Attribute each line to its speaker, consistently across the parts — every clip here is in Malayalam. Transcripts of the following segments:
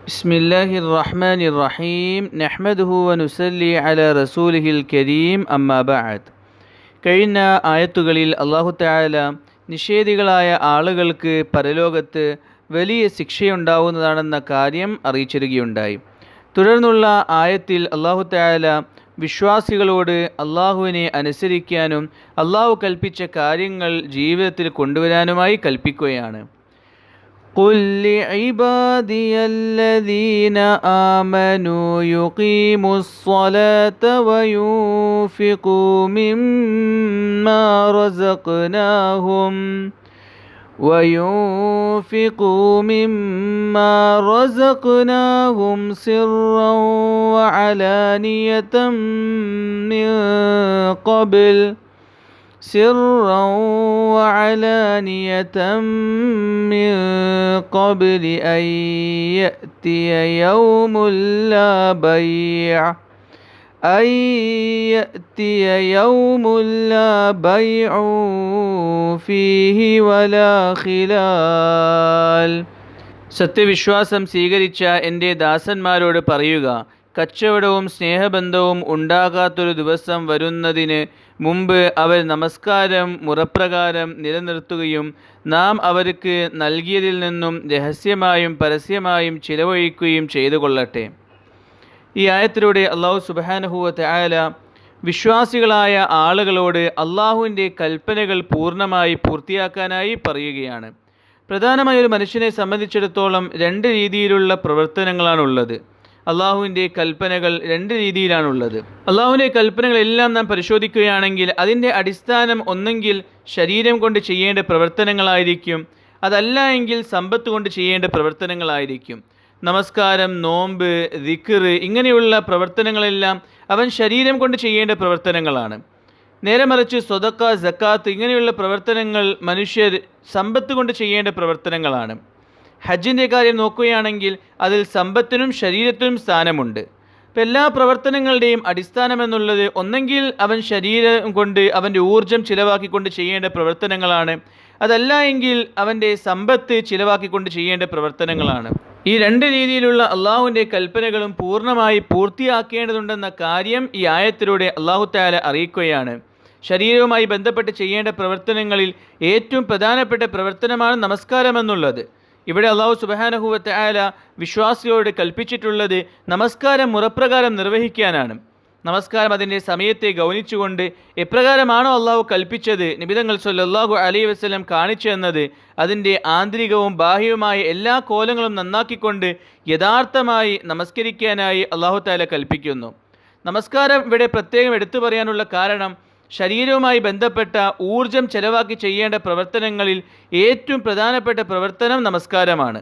Speaker 1: ബിസ്മില്ലാഹിർ റഹ്മാനിർ റഹീം നഹ്മദുഹു വനുസല്ലി അലാ റസൂലിഹിൽ കരീം അമ്മാ ബഅദ്. കഴിഞ്ഞ ആയത്തുകളിൽ അല്ലാഹു തആല നിഷേധികളായ ആളുകൾക്ക് പരലോകത്ത് വലിയ ശിക്ഷയുണ്ടാവുന്നതാണെന്ന കാര്യം അറിയിച്ചിരിക്കുകയുണ്ടായി. തുടർന്നുള്ള ആയത്തിൽ അല്ലാഹു തആല വിശ്വാസികളോട് അല്ലാഹുവിനെ അനുസരിക്കാനും അല്ലാഹു കൽപ്പിച്ച കാര്യങ്ങൾ ജീവിതത്തിൽ കൊണ്ടുവരാനുമായി കൽപ്പിക്കുകയാണ്. قل لعبادي الذين آمنوا يقيموا الصلاة وينفقوا مما رزقناهم سرا وعلانية من قبل أن يأتي يوم لا بيع فيه ولا خلال. സത്യവിശ്വാസം സ്വീകരിച്ച എൻ്റെ ദാസന്മാരോട് പറയുക, കച്ചവടവും സ്നേഹബന്ധവും ഉണ്ടാകാത്തൊരു ദിവസം വരുന്നതിന് മുമ്പ് അവർ നമസ്കാരം മുറപ്രകാരം നിലനിർത്തുകയും നാം അവർക്ക് നൽകിയതിൽ നിന്നും രഹസ്യമായും പരസ്യമായും ചിലവഴിക്കുകയും ചെയ്തു കൊള്ളട്ടെ. ഈ ആയത്തിലൂടെ അല്ലാഹു സുബ്ഹാനഹു വ തആല വിശ്വാസികളായ ആളുകളോട് അല്ലാഹുവിൻ്റെ കൽപ്പനകൾ പൂർണ്ണമായി പൂർത്തിയാക്കാനായി പറയുകയാണ്. പ്രധാനമായി ഒരു മനുഷ്യനെ സംബന്ധിച്ചിടത്തോളം രണ്ട് രീതിയിലുള്ള പ്രവർത്തനങ്ങളാണുള്ളത്. അള്ളാഹുവിൻ്റെ കൽപ്പനകൾ രണ്ട് രീതിയിലാണുള്ളത്. അള്ളാഹുവിൻ്റെ കൽപ്പനകളെല്ലാം നാം പരിശോധിക്കുകയാണെങ്കിൽ അതിൻ്റെ അടിസ്ഥാനം ഒന്നെങ്കിൽ ശരീരം കൊണ്ട് ചെയ്യേണ്ട പ്രവർത്തനങ്ങളായിരിക്കും, അതല്ല എങ്കിൽ സമ്പത്ത് കൊണ്ട് ചെയ്യേണ്ട പ്രവർത്തനങ്ങളായിരിക്കും. നമസ്കാരം, നോമ്പ്, ദിക്ർ ഇങ്ങനെയുള്ള പ്രവർത്തനങ്ങളെല്ലാം അവൻ ശരീരം കൊണ്ട് ചെയ്യേണ്ട പ്രവർത്തനങ്ങളാണ്. നേരെ മറിച്ച് സ്വതക്ക, സക്കാത്ത് ഇങ്ങനെയുള്ള പ്രവർത്തനങ്ങൾ മനുഷ്യർ സമ്പത്ത് കൊണ്ട് ചെയ്യേണ്ട പ്രവർത്തനങ്ങളാണ്. ഹജ്ജിൻ്റെ കാര്യം നോക്കുകയാണെങ്കിൽ അതിൽ സമ്പത്തിനും ശരീരത്തിനും സ്ഥാനമുണ്ട്. ഇപ്പം എല്ലാ പ്രവർത്തനങ്ങളുടെയും അടിസ്ഥാനമെന്നുള്ളത് ഒന്നെങ്കിൽ അവൻ ശരീരം കൊണ്ട് അവൻ്റെ ഊർജം ചിലവാക്കിക്കൊണ്ട് ചെയ്യേണ്ട പ്രവർത്തനങ്ങളാണ്, അതല്ല എങ്കിൽ അവൻ്റെ സമ്പത്ത് ചിലവാക്കിക്കൊണ്ട് ചെയ്യേണ്ട പ്രവർത്തനങ്ങളാണ്. ഈ രണ്ട് രീതിയിലുള്ള അള്ളാഹുവിൻ്റെ കൽപ്പനകളും പൂർണ്ണമായി പൂർത്തിയാക്കേണ്ടതുണ്ടെന്ന കാര്യം ഈ ആയത്തിലൂടെ അല്ലാഹു തആല അറിയിക്കുകയാണ്. ശരീരവുമായി ബന്ധപ്പെട്ട് ചെയ്യേണ്ട പ്രവർത്തനങ്ങളിൽ ഏറ്റവും പ്രധാനപ്പെട്ട പ്രവർത്തനമാണ് നമസ്കാരം എന്നുള്ളത്. ഇവിടെ അല്ലാഹു സുബ്ഹാനഹു വ തആല വിശ്വാസികളോട് കൽപ്പിച്ചിട്ടുള്ളത് നമസ്കാരം മുറപ്രകാരം നിർവഹിക്കാനാണ്. നമസ്കാരം അതിൻ്റെ സമയത്തെ ഗൗനിച്ചുകൊണ്ട് എപ്രകാരമാണോ അല്ലാഹു കൽപ്പിച്ചത്, നബി തങ്ങൾ സല്ലല്ലാഹു അലൈഹി വസല്ലം കാണിച്ചു തന്നത്, അതിൻ്റെ ആന്തരികവും ബാഹ്യവുമായ എല്ലാ കോലങ്ങളും നന്നാക്കിക്കൊണ്ട് യഥാർത്ഥമായി നമസ്കരിക്കാനായി അല്ലാഹു തആല കൽപ്പിക്കുന്നു. നമസ്കാരം ഇവിടെ പ്രത്യേകം എടുത്തു പറയാനുള്ള കാരണം ശരീരവുമായി ബന്ധപ്പെട്ട ഊർജം ചെലവാക്കി ചെയ്യേണ്ട പ്രവർത്തനങ്ങളിൽ ഏറ്റവും പ്രധാനപ്പെട്ട പ്രവർത്തനം നമസ്കാരമാണ്.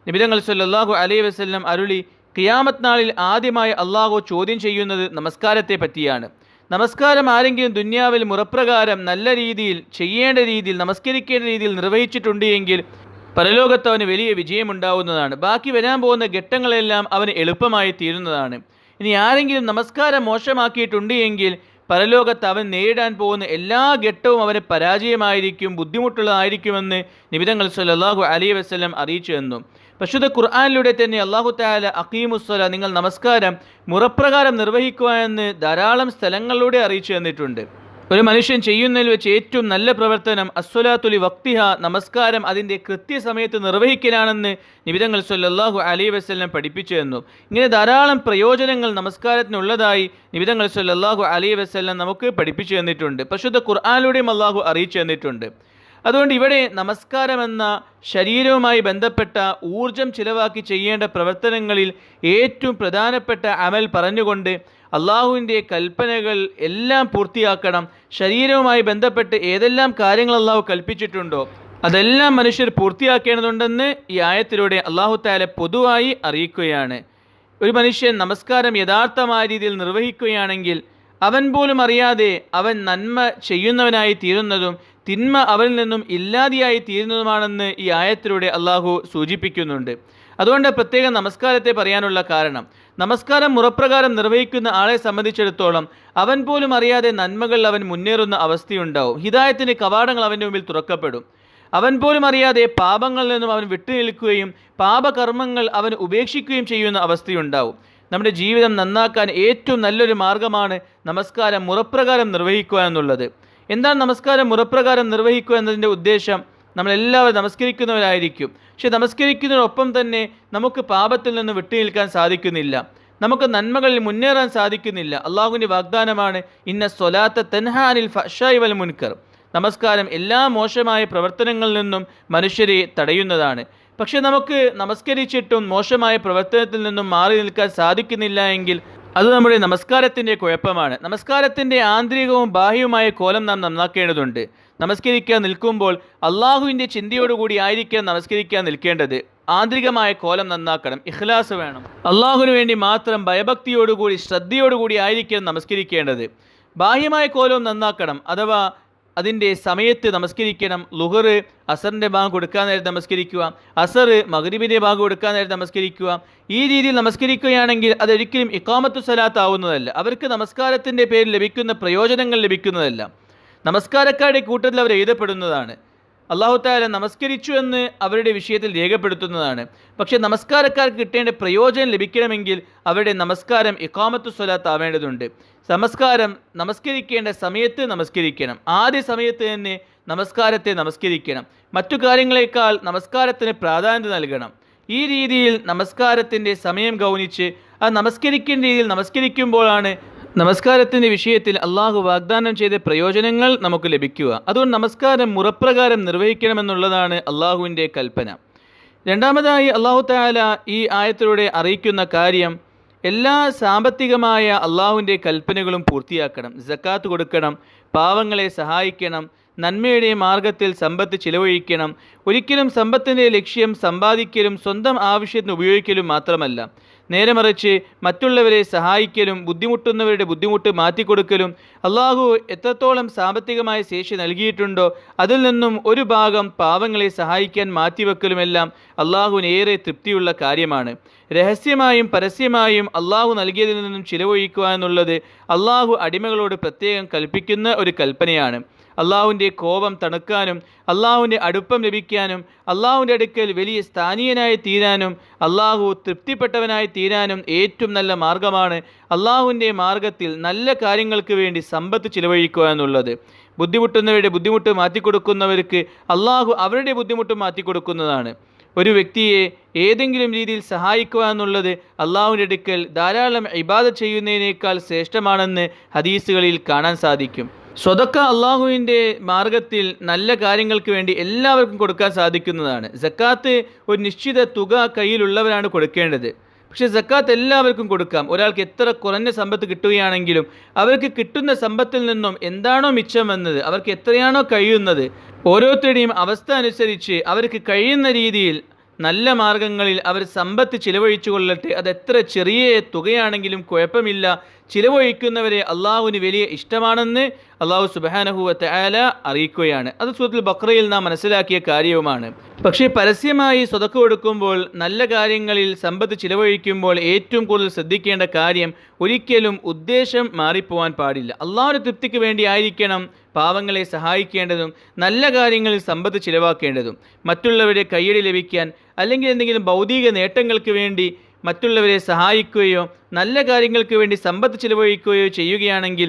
Speaker 1: നബി തങ്ങൾ സല്ലല്ലാഹു അലൈഹി വസല്ലം അരുളി, ഖിയാമത്ത് നാളിൽ ആദ്യമായി അല്ലാഹു ചോദ്യം ചെയ്യുന്നത് നമസ്കാരത്തെ പറ്റിയാണ്. നമസ്കാരം ആരെങ്കിലും ദുന്യാവിൽ മുറപ്രകാരം നല്ല രീതിയിൽ ചെയ്യേണ്ട രീതിയിൽ നമസ്കരിക്കേണ്ട രീതിയിൽ നിർവഹിച്ചിട്ടുണ്ട് എങ്കിൽ പരലോകത്ത് അവന് വലിയ വിജയമുണ്ടാവുന്നതാണ്. ബാക്കി വരാൻ പോകുന്ന ഘട്ടങ്ങളെല്ലാം അവന് എളുപ്പമായി തീരുന്നതാണ്. ഇനി ആരെങ്കിലും നമസ്കാരം മോശമാക്കിയിട്ടുണ്ട് എങ്കിൽ പരലോകത്ത് അവൻ നേരിടാൻ പോകുന്ന എല്ലാ ഘട്ടവും അവന് പരാജയമായിരിക്കും, ബുദ്ധിമുട്ടുള്ളതായിരിക്കുമെന്ന് നബി തങ്ങൾ സല്ലല്ലാഹു അലൈഹി വസല്ലം അറിയിച്ചു തന്നു. പരിശുദ്ധ ഖുർആനിലൂടെ തന്നെ അല്ലാഹു തആല അഖീമുസ്സലാ, നിങ്ങൾ നമസ്കാരം മുറപ്രകാരം നിർവഹിക്കുക എന്ന് ധാരാളം സ്ഥലങ്ങളിലൂടെ അറിയിച്ചു തന്നിട്ടുണ്ട്. ഒരു മനുഷ്യൻ ചെയ്യുന്നതിൽ വെച്ച് ഏറ്റവും നല്ല പ്രവർത്തനം അസ്സലാത്തു ലി വഖ്തിഹ, നമസ്കാരം അതിൻ്റെ കൃത്യസമയത്ത് നിർവഹിക്കലാണെന്ന് നബി തങ്ങൾ സല്ലല്ലാഹു അലൈഹി വസല്ലം പഠിപ്പിച്ചു തന്നു. ഇങ്ങനെ ധാരാളം പ്രയോജനങ്ങൾ നമസ്കാരത്തിനുള്ളതായി നബി തങ്ങൾ സല്ലല്ലാഹു അലൈഹി വസല്ലം നമുക്ക് പഠിപ്പിച്ചു തന്നിട്ടുണ്ട്. പരിശുദ്ധ ഖുർആനിലൂടെയും അല്ലാഹു അറിയിച്ചു തന്നിട്ടുണ്ട്. അതുകൊണ്ട് ഇവിടെ നമസ്കാരം എന്ന ശരീരവുമായി ബന്ധപ്പെട്ട ഊർജം ചിലവാക്കി ചെയ്യേണ്ട പ്രവർത്തനങ്ങളിൽ ഏറ്റവും പ്രധാനപ്പെട്ട അമൽ പറഞ്ഞുകൊണ്ട് അള്ളാഹുവിൻ്റെ കൽപ്പനകൾ എല്ലാം പൂർത്തിയാക്കണം. ശരീരവുമായി ബന്ധപ്പെട്ട് ഏതെല്ലാം കാര്യങ്ങൾ അള്ളാഹു കൽപ്പിച്ചിട്ടുണ്ടോ അതെല്ലാം മനുഷ്യർ പൂർത്തിയാക്കേണ്ടതുണ്ടെന്ന് ഈ ആയത്തിലൂടെ അല്ലാഹു തആല പൊതുവായി അറിയിക്കുകയാണ്. ഒരു മനുഷ്യൻ നമസ്കാരം യഥാർത്ഥമായ രീതിയിൽ നിർവഹിക്കുകയാണെങ്കിൽ അവൻ പോലും അറിയാതെ അവൻ നന്മ ചെയ്യുന്നവനായി തീരുന്നതും തിന്മ അവനിൽ നിന്നും ഇല്ലാതെയായി തീരുന്നതുമാണെന്ന് ഈ ആയത്തിലൂടെ അല്ലാഹു സൂചിപ്പിക്കുന്നുണ്ട്. അതുകൊണ്ട് പ്രത്യേകം നമസ്കാരത്തെ പറയാനുള്ള കാരണം, നമസ്കാരം മുറപ്രകാരം നിർവഹിക്കുന്ന ആളെ സംബന്ധിച്ചിടത്തോളം അവൻ പോലും അറിയാതെ നന്മകൾ അവൻ മുന്നേറുന്ന അവസ്ഥയുണ്ടാവും. ഹിദായത്തിൻ്റെ കവാടങ്ങൾ അവൻ്റെ മുമ്പിൽ തുറക്കപ്പെടും. അവൻ പോലും അറിയാതെ പാപങ്ങളിൽ നിന്നും അവൻ വിട്ടുനിൽക്കുകയും പാപകർമ്മങ്ങൾ അവൻ ഉപേക്ഷിക്കുകയും ചെയ്യുന്ന അവസ്ഥയുണ്ടാവും. നമ്മുടെ ജീവിതം നന്നാക്കാൻ ഏറ്റവും നല്ലൊരു മാർഗമാണ് നമസ്കാരം മുറപ്രകാരം നിർവഹിക്കുക എന്നുള്ളത്. എന്താണ് നമസ്കാരം മുറപ്രകാരം നിർവഹിക്കുക എന്നതിൻ്റെ ഉദ്ദേശം? നമ്മളെല്ലാവരും നമസ്കരിക്കുന്നവരായിരിക്കും, പക്ഷെ നമസ്കരിക്കുന്നതിനൊപ്പം തന്നെ നമുക്ക് പാപത്തിൽ നിന്ന് വിട്ടുനിൽക്കാൻ സാധിക്കുന്നില്ല, നമുക്ക് നന്മകളിൽ മുന്നേറാൻ സാധിക്കുന്നില്ല. അള്ളാഹുവിൻ്റെ വാഗ്ദാനമാണ്, ഇന്ന സ്വലാത്ത തൻഹാ അനിൽ ഫഹ്ശാഇ വൽ മുൻകർ. നമസ്കാരം എല്ലാ മോശമായ പ്രവർത്തനങ്ങളിൽ നിന്നും മനുഷ്യരെ തടയുന്നതാണ്. പക്ഷെ നമുക്ക് നമസ്കരിച്ചിട്ടും മോശമായ പ്രവർത്തനത്തിൽ നിന്നും മാറി നിൽക്കാൻ സാധിക്കുന്നില്ല എങ്കിൽ അത് നമ്മുടെ നമസ്കാരത്തിൻ്റെ കുഴപ്പമാണ്. നമസ്കാരത്തിൻ്റെ ആന്തരികവും ബാഹ്യവുമായ കോലം നാം നന്നാക്കേണ്ടതുണ്ട്. നമസ്കരിക്കാൻ നിൽക്കുമ്പോൾ അള്ളാഹുവിൻ്റെ ചിന്തയോടുകൂടി ആയിരിക്കണം നമസ്കരിക്കാൻ നിൽക്കേണ്ടത്. ആന്തരികമായ കോലം നന്നാക്കണം, ഇഖ്ലാസ് വേണം. അള്ളാഹുവിന് വേണ്ടി മാത്രം ഭയഭക്തിയോടുകൂടി ശ്രദ്ധയോടുകൂടി ആയിരിക്കണം നമസ്കരിക്കേണ്ടത്. ബാഹ്യമായ കോലവും നന്നാക്കണം, അഥവാ അതിൻ്റെ സമയത്ത് നമസ്കരിക്കണം. ളുഹർ അസറിൻ്റെ ബാങ്ക് കൊടുക്കാൻ നേരത്തെ നമസ്കരിക്കുക, അസർ മഗ്രിബിൻ്റെ ബാങ്ക് കൊടുക്കാൻ നേരത്തെ നമസ്കരിക്കുക. ഈ രീതിയിൽ നമസ്കരിക്കുകയാണെങ്കിൽ അതൊരിക്കലും ഇഖാമത്തു സലാത്ത് ആവുന്നതല്ല. അവർക്ക് നമസ്കാരത്തിൻ്റെ പേരിൽ ലഭിക്കുന്ന പ്രയോജനങ്ങൾ ലഭിക്കുന്നതല്ല. നമസ്കാരക്കാരുടെ കൂട്ടത്തിൽ അവർ എഴുതപ്പെടുന്നതാണ്. അല്ലാഹു തആല നമസ്കരിച്ചു എന്ന് അവരുടെ വിഷയത്തിൽ രേഖപ്പെടുത്തുന്നതാണ്. പക്ഷേ നമസ്കാരക്കാർക്ക് കിട്ടേണ്ട പ്രയോജനം ലഭിക്കണമെങ്കിൽ അവരുടെ നമസ്കാരം ഇഖാമത്തു സ്വലാത്ത് ആവേണ്ടതുണ്ട്. നമസ്കരിക്കേണ്ട സമയത്ത് നമസ്കരിക്കണം. ആദ്യ സമയത്ത് തന്നെ നമസ്കാരത്തെ നമസ്കരിക്കണം. മറ്റു കാര്യങ്ങളെക്കാൾ നമസ്കാരത്തിന് പ്രാധാന്യത നൽകണം. ഈ രീതിയിൽ നമസ്കാരത്തിൻ്റെ സമയം ഗൗനിച്ച് ആ നമസ്കരിക്കേണ്ട രീതിയിൽ നമസ്കരിക്കുമ്പോഴാണ് നമസ്കാരത്തിൻ്റെ വിഷയത്തിൽ അള്ളാഹു വാഗ്ദാനം ചെയ്ത പ്രയോജനങ്ങൾ നമുക്ക് ലഭിക്കുക. അതുകൊണ്ട് നമസ്കാരം മുറപ്രകാരം നിർവഹിക്കണമെന്നുള്ളതാണ് അള്ളാഹുവിൻ്റെ കൽപ്പന. രണ്ടാമതായി അള്ളാഹു തആല ഈ ആയത്തിലൂടെ അറിയിക്കുന്ന കാര്യം, എല്ലാ സാമ്പത്തികമായ അള്ളാഹുവിൻ്റെ കൽപ്പനകളും പൂർത്തിയാക്കണം. സക്കാത്ത് കൊടുക്കണം, പാവങ്ങളെ സഹായിക്കണം, നന്മയുടെ മാർഗത്തിൽ സമ്പത്ത് ചിലവഴിക്കണം. ഒരിക്കലും സമ്പത്തിൻ്റെ ലക്ഷ്യം സമ്പാദിക്കലും സ്വന്തം ആവശ്യത്തിന് ഉപയോഗിക്കലും മാത്രമല്ല, നേരെ മറിച്ച് മറ്റുള്ളവരെ സഹായിക്കലും ബുദ്ധിമുട്ടുന്നവരുടെ ബുദ്ധിമുട്ട് മാറ്റിക്കൊടുക്കലും. അള്ളാഹു എത്രത്തോളം സാമ്പത്തികമായ ശേഷി നൽകിയിട്ടുണ്ടോ അതിൽ നിന്നും ഒരു ഭാഗം പാവങ്ങളെ സഹായിക്കാൻ മാറ്റിവെക്കലുമെല്ലാം അള്ളാഹുവിന് ഏറെ തൃപ്തിയുള്ള കാര്യമാണ്. രഹസ്യമായും പരസ്യമായും അള്ളാഹു നൽകിയതിൽ നിന്നും ചിലവഴിക്കുക എന്നുള്ളത് അള്ളാഹു അടിമകളോട് പ്രത്യേകം കൽപ്പിക്കുന്ന ഒരു കൽപ്പനയാണ്. അള്ളാഹുവിൻ്റെ കോപം തണുക്കാനും അള്ളാഹുവിൻ്റെ അടുപ്പം ലഭിക്കാനും അള്ളാഹുവിൻ്റെ അടുക്കൽ വലിയ സ്ഥാനീയനായി തീരാനും അള്ളാഹു തൃപ്തിപ്പെട്ടവനായി തീരാനും ഏറ്റവും നല്ല മാർഗമാണ് അള്ളാഹുവിൻ്റെ മാർഗത്തിൽ നല്ല കാര്യങ്ങൾക്ക് വേണ്ടി സമ്പത്ത് ചിലവഴിക്കുക എന്നുള്ളത്. ബുദ്ധിമുട്ടുന്നവരുടെ ബുദ്ധിമുട്ട് മാറ്റിക്കൊടുക്കുന്നവർക്ക് അള്ളാഹു അവരുടെ ബുദ്ധിമുട്ട് മാറ്റിക്കൊടുക്കുന്നതാണ്. ഒരു വ്യക്തിയെ ഏതെങ്കിലും രീതിയിൽ സഹായിക്കുക എന്നുള്ളത് അള്ളാഹുവിൻ്റെ അടുക്കൽ ധാരാളം ഇബാദത്ത് ചെയ്യുന്നതിനേക്കാൾ ശ്രേഷ്ഠമാണെന്ന് ഹദീസുകളിൽ കാണാൻ സാധിക്കും. സ്വതക്ക അള്ളാഹുവിൻ്റെ മാർഗത്തിൽ നല്ല കാര്യങ്ങൾക്ക് വേണ്ടി എല്ലാവർക്കും കൊടുക്കാൻ സാധിക്കുന്നതാണ്. സക്കാത്ത് ഒരു നിശ്ചിത തുക കയ്യിലുള്ളവരാണ് കൊടുക്കേണ്ടത്. പക്ഷേ സക്കാത്ത് എല്ലാവർക്കും കൊടുക്കാം. ഒരാൾക്ക് എത്ര കുറഞ്ഞ സമ്പത്ത് കിട്ടുകയാണെങ്കിലും അവർക്ക് കിട്ടുന്ന സമ്പത്തിൽ നിന്നും എന്താണോ മിച്ചം വന്നത്, അവർക്ക് എത്രയാണോ കഴിയുന്നത്, ഓരോരുത്തരുടെയും അവസ്ഥ അനുസരിച്ച് അവർക്ക് കഴിയുന്ന രീതിയിൽ നല്ല മാർഗങ്ങളിൽ അവർ സമ്പത്ത് ചിലവഴിച്ചു കൊള്ളട്ടെ. അതെത്ര ചെറിയ തുകയാണെങ്കിലും കുഴപ്പമില്ല. ചിലവഴിക്കുന്നവരെ അള്ളാഹുവിന് വലിയ ഇഷ്ടമാണെന്ന് അള്ളാഹു സുബ്ഹാനഹു വ തആല അറിയിക്കുകയാണ്. അത് സൂറത്തുൽ ബഖറയിൽ നാം മനസ്സിലാക്കിയ കാര്യവുമാണ്. പക്ഷേ പരസ്യമായി സ്വതക്ക കൊടുക്കുമ്പോൾ, നല്ല കാര്യങ്ങളിൽ സമ്പത്ത് ചിലവഴിക്കുമ്പോൾ ഏറ്റവും കൂടുതൽ ശ്രദ്ധിക്കേണ്ട കാര്യം, ഒരിക്കലും ഉദ്ദേശം മാറിപ്പോവാൻ പാടില്ല. അള്ളാഹുവിൻ്റെ തൃപ്തിക്ക് വേണ്ടി ആയിരിക്കണം പാവങ്ങളെ സഹായിക്കേണ്ടതും നല്ല കാര്യങ്ങളിൽ സമ്പത്ത് ചിലവാക്കേണ്ടതും. മറ്റുള്ളവരെ കയ്യടി ലഭിക്കാൻ അല്ലെങ്കിൽ എന്തെങ്കിലും ഭൗതിക നേട്ടങ്ങൾക്ക് വേണ്ടി മറ്റുള്ളവരെ സഹായിക്കുകയോ നല്ല കാര്യങ്ങൾക്ക് വേണ്ടി സമ്പത്ത് ചിലവഴിക്കുകയോ ചെയ്യുകയാണെങ്കിൽ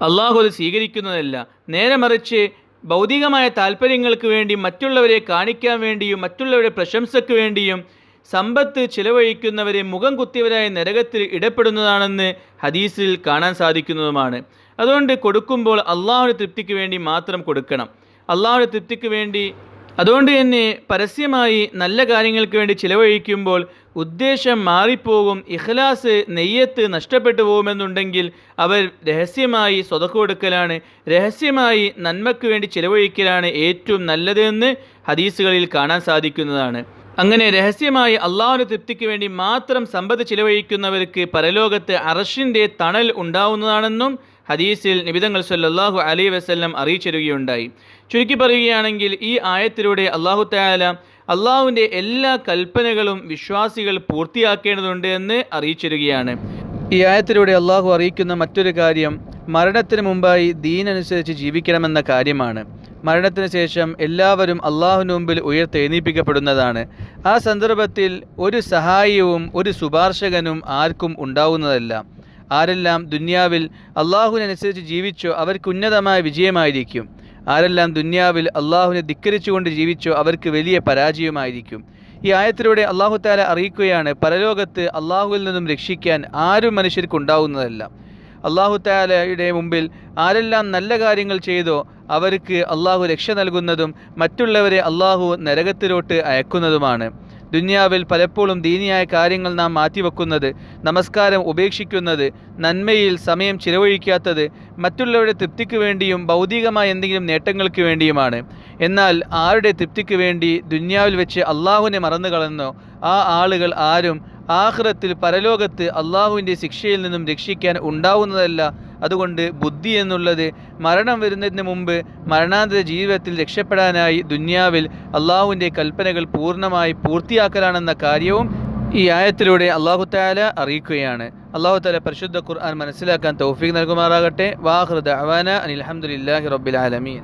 Speaker 1: അള്ളാഹു അത് സ്വീകരിക്കുന്നതല്ല. നേരെ മറിച്ച് ഭൗതികമായ താല്പര്യങ്ങൾക്ക് വേണ്ടി മറ്റുള്ളവരെ കാണിക്കാൻ വേണ്ടിയും മറ്റുള്ളവരുടെ പ്രശംസയ്ക്ക് വേണ്ടിയും സമ്പത്ത് ചിലവഴിക്കുന്നവരെ മുഖം കുത്തിയവരായ നരകത്തിൽ ഇടപെടുന്നതാണെന്ന് ഹദീസിൽ കാണാൻ സാധിക്കുന്നതുമാണ്. അതുകൊണ്ട് കൊടുക്കുമ്പോൾ അള്ളാഹുവിൻ്റെ തൃപ്തിക്ക് വേണ്ടി മാത്രം കൊടുക്കണം. അള്ളാഹുവിൻ്റെ തൃപ്തിക്ക് വേണ്ടി, അതുകൊണ്ട് തന്നെ പരസ്യമായി നല്ല കാര്യങ്ങൾക്ക് വേണ്ടി ചിലവഴിക്കുമ്പോൾ ഉദ്ദേശം മാറിപ്പോകും. ഇഖ്ലാസ് നെയ്യത്ത് നഷ്ടപ്പെട്ടു പോകുമെന്നുണ്ടെങ്കിൽ അവർ രഹസ്യമായി സ്വതക്ക കൊടുക്കലാണ്, രഹസ്യമായി നന്മയ്ക്ക് വേണ്ടി ചിലവഴിക്കലാണ് ഏറ്റവും നല്ലതെന്ന് ഹദീസുകളിൽ കാണാൻ സാധിക്കുന്നതാണ്. അങ്ങനെ രഹസ്യമായി അള്ളാഹുവിൻ്റെ തൃപ്തിക്ക് വേണ്ടി മാത്രം സമ്പത്ത് ചിലവഴിക്കുന്നവർക്ക് പരലോകത്ത് അർശിൻ്റെ തണൽ ഉണ്ടാവുന്നതാണെന്നും ഹദീസിൽ നബിതങ്ങൾ സല്ലല്ലാഹു അലൈഹി വസല്ലം അറിയിച്ചിരുകയുണ്ടായി. ചുരുക്കി പറയുകയാണെങ്കിൽ ഈ ആയത്തിലൂടെ അല്ലാഹു തആല അള്ളാഹുവിൻ്റെ എല്ലാ കൽപ്പനകളും വിശ്വാസികൾ പൂർത്തിയാക്കേണ്ടതുണ്ട് എന്ന് അറിയിച്ചിരുകയാണ്. ഈ ആയത്തിലൂടെ അള്ളാഹു അറിയിക്കുന്ന മറ്റൊരു കാര്യം മരണത്തിന് മുമ്പായി ദീൻ അനുസരിച്ച് ജീവിക്കണമെന്ന കാര്യമാണ്. മരണത്തിന് ശേഷം എല്ലാവരും അള്ളാഹുവിന് മുമ്പിൽ ഉയർത്തെഴുന്നേൽപ്പിക്കപ്പെടുന്നതാണ്. ആ സന്ദർഭത്തിൽ ഒരു സഹായിയും ഒരു ശുപാർശകനും ആർക്കും ഉണ്ടാവുന്നതല്ല. ആരെല്ലാം ദുന്യാവിൽ അള്ളാഹുവിനനുസരിച്ച് ജീവിച്ചോ അവർക്ക് ഉന്നതമായ വിജയമായിരിക്കും. ആരെല്ലാം ദുന്യാവിൽ അള്ളാഹുവിനെ ധിക്കരിച്ചുകൊണ്ട് ജീവിച്ചോ അവർക്ക് വലിയ പരാജയമായിരിക്കും. ഈ ആയത്തിലൂടെ അള്ളാഹു തആല അറിയിക്കുകയാണ്, പരലോകത്ത് അള്ളാഹുവിൽ നിന്നും രക്ഷിക്കാൻ ആരും മനുഷ്യർക്കുണ്ടാവുന്നതല്ല. അള്ളാഹു തആലയുടെ മുമ്പിൽ ആരെല്ലാം നല്ല കാര്യങ്ങൾ ചെയ്തോ അവർക്ക് അള്ളാഹു രക്ഷ നൽകുന്നതും മറ്റുള്ളവരെ അള്ളാഹു നരകത്തിലോട്ട് അയക്കുന്നതുമാണ്. ദുന്യാവിൽ പലപ്പോഴും ദീനിയായ കാര്യങ്ങൾ നാം മാറ്റിവെക്കുന്നത്, നമസ്കാരം ഉപേക്ഷിക്കുന്നത്, നന്മയിൽ സമയം ചിലവഴിക്കാത്തത് മറ്റുള്ളവരുടെ തൃപ്തിക്ക് വേണ്ടിയും ഭൗതികമായ എന്തെങ്കിലും നേട്ടങ്ങൾക്ക് വേണ്ടിയുമാണ്. എന്നാൽ ആരുടെ തൃപ്തിക്ക് വേണ്ടി ദുന്യാവിൽ വെച്ച് അള്ളാഹുവിനെ മറന്നു കളഞ്ഞോ ആ ആളുകൾ ആരും ആഖിറത്തിൽ പരലോകത്ത് അള്ളാഹുവിൻ്റെ ശിക്ഷയിൽ നിന്നും രക്ഷിക്കാൻ ഉണ്ടാവുന്നതല്ല. അതുകൊണ്ട് ബുദ്ധി എന്നുള്ളത് മരണം വരുന്നതിന് മുമ്പ് മരണാന്തര ജീവിതത്തിൽ രക്ഷപ്പെടാനായി ദുന്യാവിൽ അള്ളാഹുവിൻ്റെ കൽപ്പനകൾ പൂർണ്ണമായി പൂർത്തിയാക്കലാണെന്ന കാര്യവും ഈ ആയത്തിലൂടെ അള്ളാഹു തആല അറിയിക്കുകയാണ്. അള്ളാഹു തആല പരിശുദ്ധ ഖുർആൻ മനസ്സിലാക്കാൻ തൗഫീഖ് നൽകുമാറാകട്ടെ. വാഖിറു ദഅവാന അനിൽ ഹംദുലില്ലാഹി റബ്ബിൽ ആലമീൻ.